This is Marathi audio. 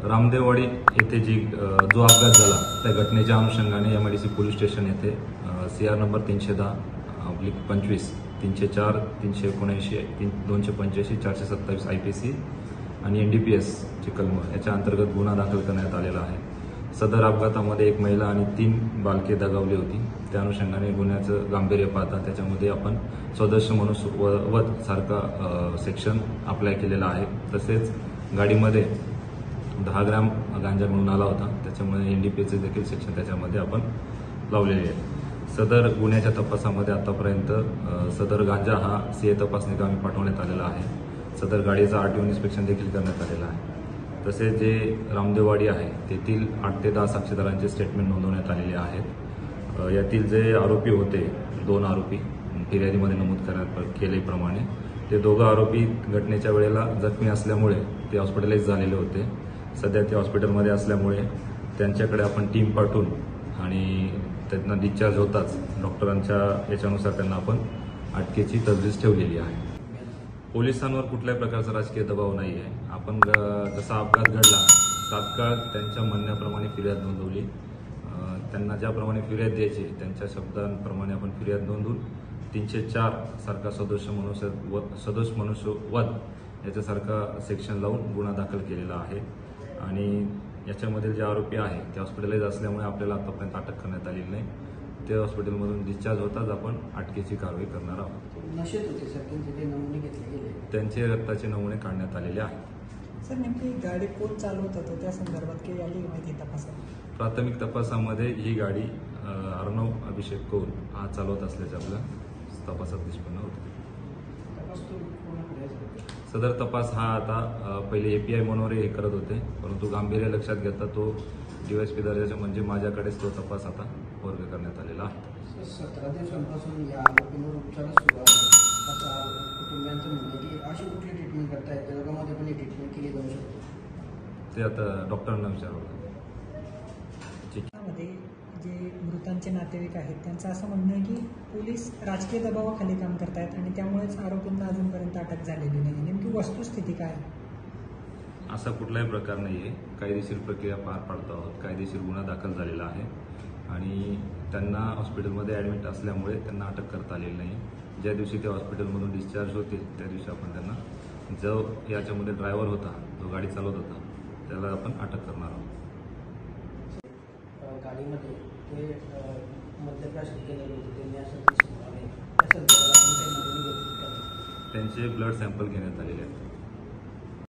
रामदेववाडी येथे जो अपघात झाला त्या घटनेच्या अनुषंगाने MIDC पोलीस स्टेशन येथे CR नंबर 310/25 304 379 285 427 IPC आणि NDPS चे कलम याच्या अंतर्गत गुन्हा दाखल करण्यात आलेला आहे। सदर अपघातामध्ये एक महिला आणि 3 बालके दगावली होती। त्या अनुषंगाने गुन्ह्याचं गांभीर्य पाहता त्याच्यामध्ये आपण सदस्य मनुष्यवध सारखा सेक्शन अप्लाय केलेला आहे। तसेच गाडीमध्ये 10 ग्रॅम गांजा मिळून आला होता, त्याच्यामुळे NDPS देखील सेक्शन त्याच्यामध्ये आपण लावलेले आहे। सदर गुन्ह्याच्या तपासामध्ये आतापर्यंत सदर गांजा हा CA तपासणी कामी पाठवण्यात आलेला आहे। सदर गाडीचा RTO इन्स्पेक्शन देखील करण्यात आलेला आहे। तसेच जे रामदेववाडी आहे तेथील 8 ते 10 साक्षीदारांचे स्टेटमेंट नोंदवण्यात आलेले आहेत। यातील जे आरोपी होते 2 आरोपी फिर्यादीमध्ये नमूद करण्यात केल्याप्रमाणे ते दोघं आरोपी घटनेच्या वेळेला जखमी असल्यामुळे ते हॉस्पिटलाइज झालेले होते। सध्या ते हॉस्पिटलमध्ये असल्यामुळे त्यांच्याकडे आपण टीम पाठवून आणि त्यांना डिस्चार्ज होताच डॉक्टरांच्या याच्यानुसार त्यांना आपण अटकेची तजवीज ठेवलेली आहे। पोलिसांवर कुठल्याही प्रकारचा राजकीय दबाव नाही आहे। आपण जसा अपघात घडला तात्काळ त्यांच्या म्हणण्याप्रमाणे फिर्याद नोंदवली। त्यांना ज्याप्रमाणे फिर्याद द्यायची त्यांच्या शब्दांप्रमाणे आपण फिर्याद नोंदवून 304 सारखा सदोष मनुष्यवध याच्यासारखा सेक्शन लावून गुन्हा दाखल केलेला आहे। आणि याच्यामधील जे आरोपी आहे ते हॉस्पिटलाइज असल्यामुळे आपल्याला आतापर्यंत अटक करण्यात आलेली नाही। ते हॉस्पिटलमधून डिस्चार्ज होताच आपण अटकेची कारवाई करणार आहोत। नशेत होते सर, त्यांचे नमुने घेतले गेले, त्यांचे रक्ताचे नमुने काढण्यात आलेले आहेत। सर नेमकी गाडी कोण चालवत होतं त्या संदर्भात काही आली माहिती तपासात? प्राथमिक तपासामध्ये ही गाडी अर्णव अभिषेक कौर हा चालवत असल्याचे आपल्या तपासात निष्पन्न होते। सदर तपास हा आता पहिले API मनोरे हे करत होते, परंतु गांभीर्य लक्षात घेता तो DYSP दर्जाचा म्हणजे माझ्याकडेच तो तपास आता वर्ग करण्यात आलेला आहे। 17 दिवसांपासून या आरोपींवर उपचार सुरू आहे असं कुटुंबियांचं म्हणणं आहे की अशी कुठली ट्रीटमेंट करतायत जगामध्ये पण ही ट्रीटमेंट केली जाऊ शकते? ते आता डॉक्टरांना विचारलं। त्यामध्ये जे मृतांचे नातेवाईक आहेत त्यांचं असं म्हणणं आहे की पोलीस राजकीय दबावाखाली काम करतायत आणि त्यामुळेच आरोपींना अजूनपर्यंत अटक झालेली नाही। नेमकी वस्तुस्थिती काय? असा कुठलाही प्रकार नाही आहे। कायदेशीर प्रक्रिया पार पाडतो आहोत, कायदेशीर गुन्हा दाखल झालेला आहे आणि त्यांना हॉस्पिटलमध्ये ॲडमिट असल्यामुळे त्यांना अटक करता आलेली नाही। ज्या दिवशी ते हॉस्पिटलमधून डिस्चार्ज होतील त्या दिवशी आपण त्यांना जो याच्यामध्ये ड्रायव्हर होता जो गाडी चालवत होता त्याला आपण अटक करणार आहोत। गाडीमध्ये ते मद्यप्राशन केलेले होते, त्यांचे ब्लड सॅम्पल घेण्यात आलेले आहेत।